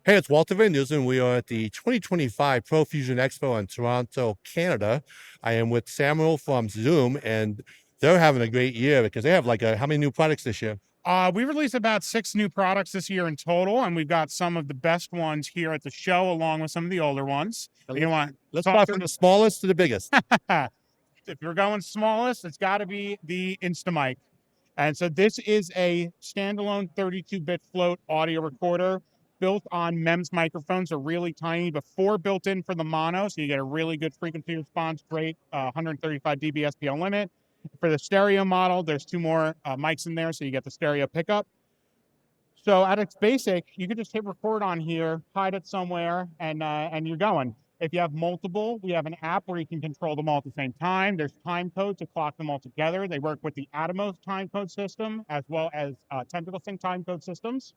Hey, it's Walter Van Dusen. We are at the 2025 ProFusion Expo in Toronto, Canada. I am with Samuel from Zoom, and they're having a great year because they have how many new products this year? We released about 6 new products this year in total, and we've got some of the best ones here at the show, along with some of the older ones. You want Let's start from the smallest to the biggest. if you're going smallest, it's got to be the Instamic. And so this is a standalone 32-bit float audio recorder built on MEMS microphones. Are really tiny, but 4 built in for the mono, so you get a really good frequency response, great 135 dB SPL limit. For the stereo model, there's 2 more mics in there, so you get the stereo pickup. So at its basic, you can just hit record on here, hide it somewhere, and you're going. If you have multiple, we have an app where you can control them all at the same time. There's time code to clock them all together. They work with the Atomos time code system as well as Tentacle Sync time code systems.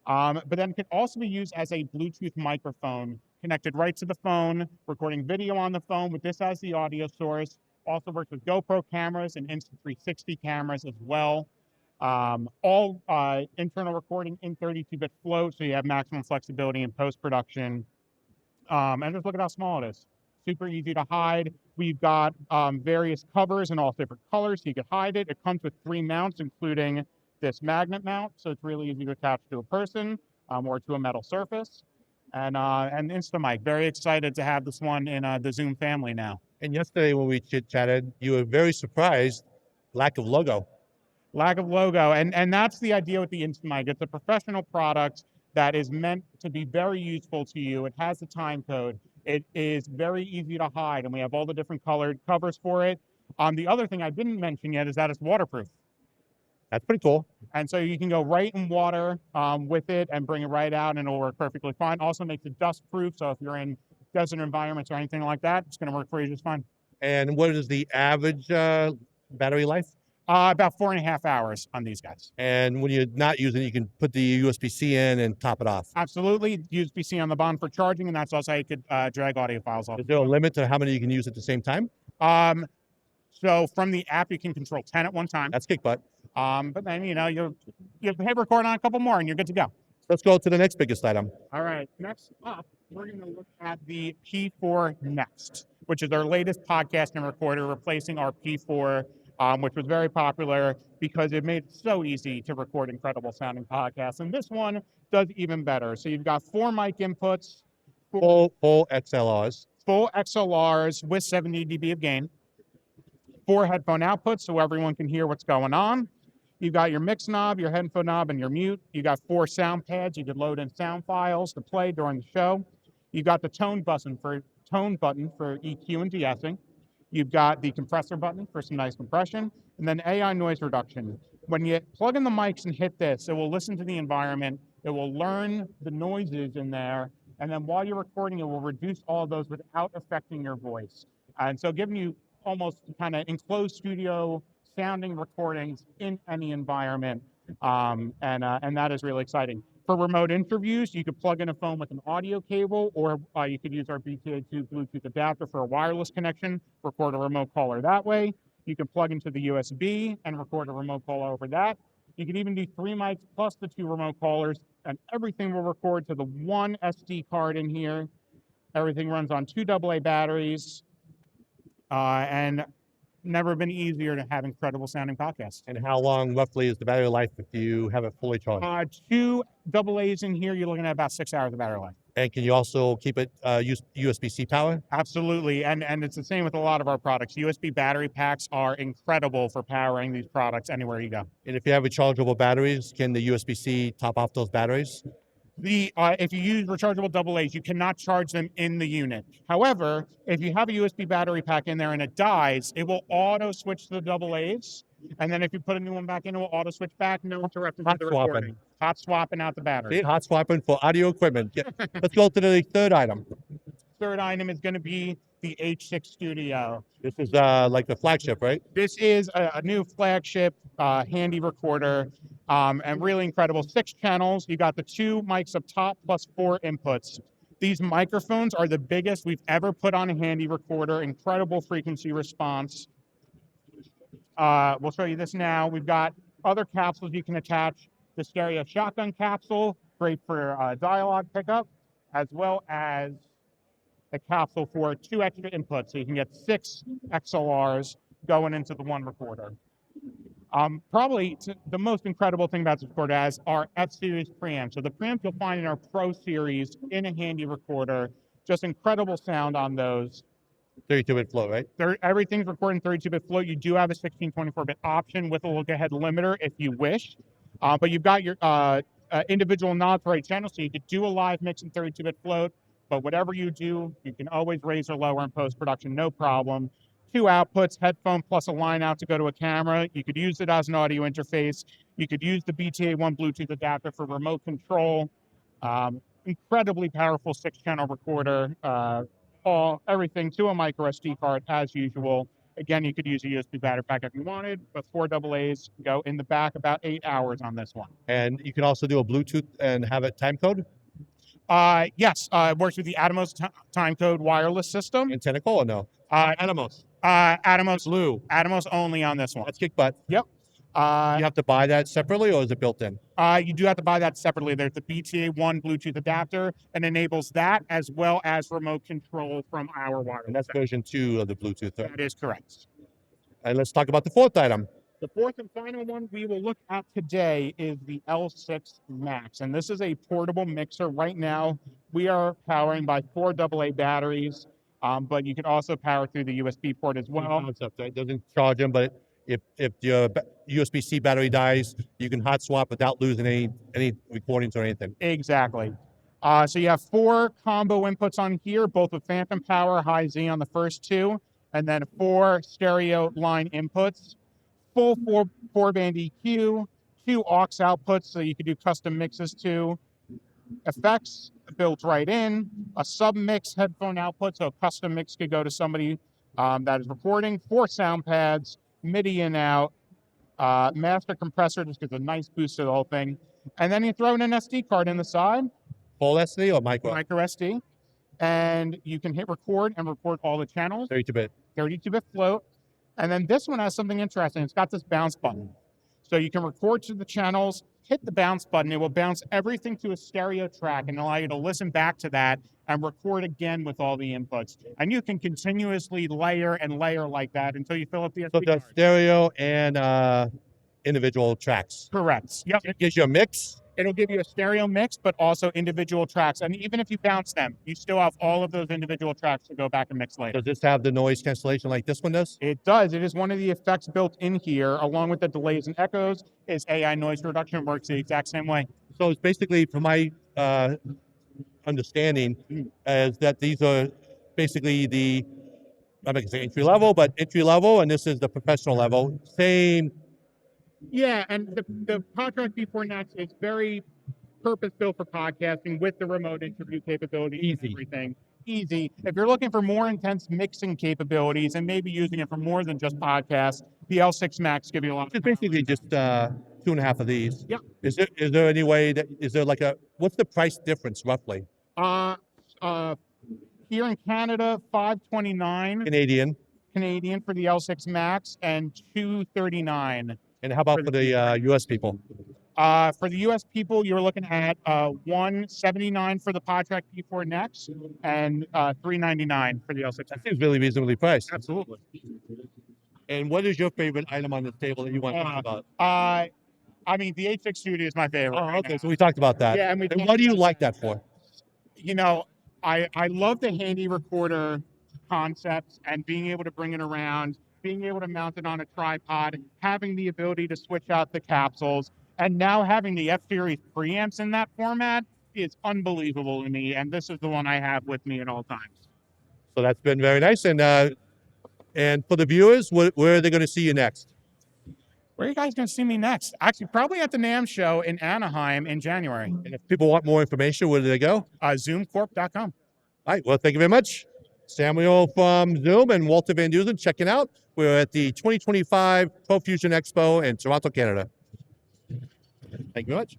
But then it can also be used as a Bluetooth microphone connected right to the phone, recording video on the phone with this as the audio source. Also works with GoPro cameras and Insta360 cameras as well. All internal recording in 32-bit float, so you have maximum flexibility in post-production. And just look at how small it is. Super easy to hide. We've got various covers in all different colors, so you can hide it. It comes with 3 mounts, including this magnet mount, so it's really easy to attach to a person or to a metal surface. And Instamic, very excited to have this one in the Zoom family now. And yesterday when we chit-chatted, you were very surprised, lack of logo. Lack of logo, and that's the idea with the Instamic. It's a professional product that is meant to be very useful to you. It has a time code. It is very easy to hide, and we have all the different colored covers for it. The other thing I didn't mention yet is that it's waterproof. That's pretty cool. And so you can go right in water with it and bring it right out, and it'll work perfectly fine. Also makes it dust proof, so if you're in desert environments or anything like that, it's going to work for you just fine. And what is the average battery life? About 4.5 hours on these guys. And when you're not using it, you can put the USB-C in and top it off. Absolutely. USB-C on the bottom for charging, and that's also how you could drag audio files off. Is there a limit to how many you can use at the same time? So from the app, you can control 10 at one time. That's kick butt. But then, you hit record on a couple more, and you're good to go. Let's go to the next biggest item. All right. Next up, we're going to look at the P4next, which is our latest podcasting recorder, replacing our P4, which was very popular because it made it so easy to record incredible sounding podcasts. And this one does even better. So you've got 4 mic inputs. Full XLRs. Full XLRs with 70 dB of gain. 4 headphone outputs so everyone can hear what's going on. You've got your mix knob, your headphone knob, and your mute. You got 4 sound pads. You could load in sound files to play during the show. You've got the tone button for EQ and de-essing. You've got the compressor button for some nice compression, and then AI noise reduction. When you plug in the mics and hit this, it will listen to the environment. It will learn the noises in there, and then while you're recording, it will reduce all of those without affecting your voice. And so giving you almost kind of enclosed studio sounding recordings in any environment, and that is really exciting. For remote interviews, you could plug in a phone with an audio cable, or you could use our BTA2 Bluetooth adapter for a wireless connection, record a remote caller that way. You can plug into the USB and record a remote call over that. You can even do 3 mics plus the 2 remote callers, and everything will record to the 1 SD card in here. Everything runs on 2 AA batteries, and never been easier to have incredible sounding podcasts. And how long roughly is the battery life if you have it fully charged? 2 AA's in here, you're looking at about 6 hours of battery life. And can you also keep it USB-C power? Absolutely, and it's the same with a lot of our products. USB battery packs are incredible for powering these products anywhere you go. And if you have rechargeable batteries, can the USB-C top off those batteries? If you use rechargeable AA's, you cannot charge them in the unit. However, if you have a USB battery pack in there and it dies, it will auto switch to the AA's. And then if you put a new one back in, it will auto switch back, no interrupting the recording. Hot swapping out the battery. See, hot swapping for audio equipment. Yeah. Let's go to the third item. Third item is going to be the H6studio. This is like the flagship, right? This is a new flagship handy recorder, and really incredible. 6 channels. You got the 2 mics up top plus 4 inputs. These microphones are the biggest we've ever put on a handy recorder. Incredible frequency response. We'll show you this now. We've got other capsules you can attach. The stereo shotgun capsule, great for dialogue pickup, as well as a capsule for 2 extra inputs. So you can get 6 XLRs going into the one recorder. Probably the most incredible thing about this recorder is our F-Series preamps. So the preamps you'll find in our Pro Series in a handy recorder, just incredible sound on those. 32-bit float, right? Everything's recording 32-bit float. You do have a 1624-bit option with a look-ahead limiter if you wish. But you've got your individual knobs for each channel, so you could do a live mix in 32-bit float. But whatever you do, you can always raise or lower in post-production, no problem. 2 outputs, headphone plus a line out to go to a camera. You could use it as an audio interface. You could use the BTA1 Bluetooth adapter for remote control. Incredibly powerful 6-channel recorder. Everything to a micro SD card as usual. Again, you could use a USB battery pack if you wanted, but 4 AA's go in the back, about 8 hours on this one. And you can also do a Bluetooth and have it timecode? Yes, it works with the Atomos timecode wireless system. And Tentacle or no? Atomos. Atomos. Blue. Atomos only on this one. That's kick butt. Yep. You have to buy that separately, or is it built in? You do have to buy that separately. There's the BTA1 Bluetooth adapter and enables that as well as remote control from our wireless. And that's version 2 of the Bluetooth. Right? That is correct. And let's talk about the 4th item. The 4th and final one we will look at today is the L6max. And this is a portable mixer. Right now, we are powering by 4 AA batteries, but you can also power through the USB port as well. Concept, right? It doesn't charge them, but if your USB-C battery dies, you can hot swap without losing any recordings or anything. Exactly. So you have 4 combo inputs on here, both with phantom power, high Z on the first 2, and then 4 stereo line inputs, full 4-band EQ, 2 aux outputs, so you can do custom mixes too, effects built right in, a sub-mix headphone output, so a custom mix could go to somebody that is recording, 4 sound pads, MIDI in out, master compressor just gives a nice boost to the whole thing. And then you throw in an SD card in the side. Full SD or micro? Micro SD. And you can hit record and record all the channels. 32-bit. 32-bit float. And then this one has something interesting. It's got this bounce button. So you can record to the channels, hit the bounce button. It will bounce everything to a stereo track and allow you to listen back to that and record again with all the inputs. And you can continuously layer and layer like that until you fill up the SD So the stereo and individual tracks. Correct. Yep. It gives you a mix. It'll give you a stereo mix, but also individual tracks. And even if you bounce them, you still have all of those individual tracks to go back and mix later. Does this have the noise cancellation like this one does? It does. It is one of the effects built in here, along with the delays and echoes, is AI noise reduction. Works the exact same way. So it's basically, from my understanding, is that these are basically I'm not going to say entry level, but entry level, and this is the professional level. Same. Yeah, and the PodTrak P4nex is very purpose-built for podcasting with the remote interview capability. Easy. Everything. Easy. If you're looking for more intense mixing capabilities and maybe using it for more than just podcasts, the L6max give you a lot. It's basically just 2.5 of these. Yep. Is there any way that, is there like what's the price difference roughly? Here in Canada, $529 Canadian. for the L6max and $239. And how about for the US people? For the US people, you're looking at $179 for the PodTrak P4nex and $399 for the L6max. That seems really reasonably priced. Absolutely. And what is your favorite item on this table that you want to talk about? I mean, the H6studio is my favorite. Oh, okay. So we talked about that. Yeah, and what do you like that for? You know, I love the handy recorder concepts and being able to bring it around, being able to mount it on a tripod, having the ability to switch out the capsules, and now having the F-Series preamps in that format is unbelievable to me. And this is the one I have with me at all times. So that's been very nice. And for the viewers, where are they going to see you next? Where are you guys going to see me next? Actually, probably at the NAMM show in Anaheim in January. And if people want more information, where do they go? Zoomcorp.com. All right. Well, thank you very much. Samuel from Zoom and Walter Van Dusen checking out. We're at the 2025 ProFusion Expo in Toronto, Canada. Thank you very much.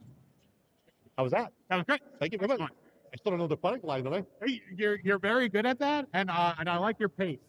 How was that? That was great. Thank you very much. I still don't know the product line, do I? Hey, you're very good at that, and I like your pace.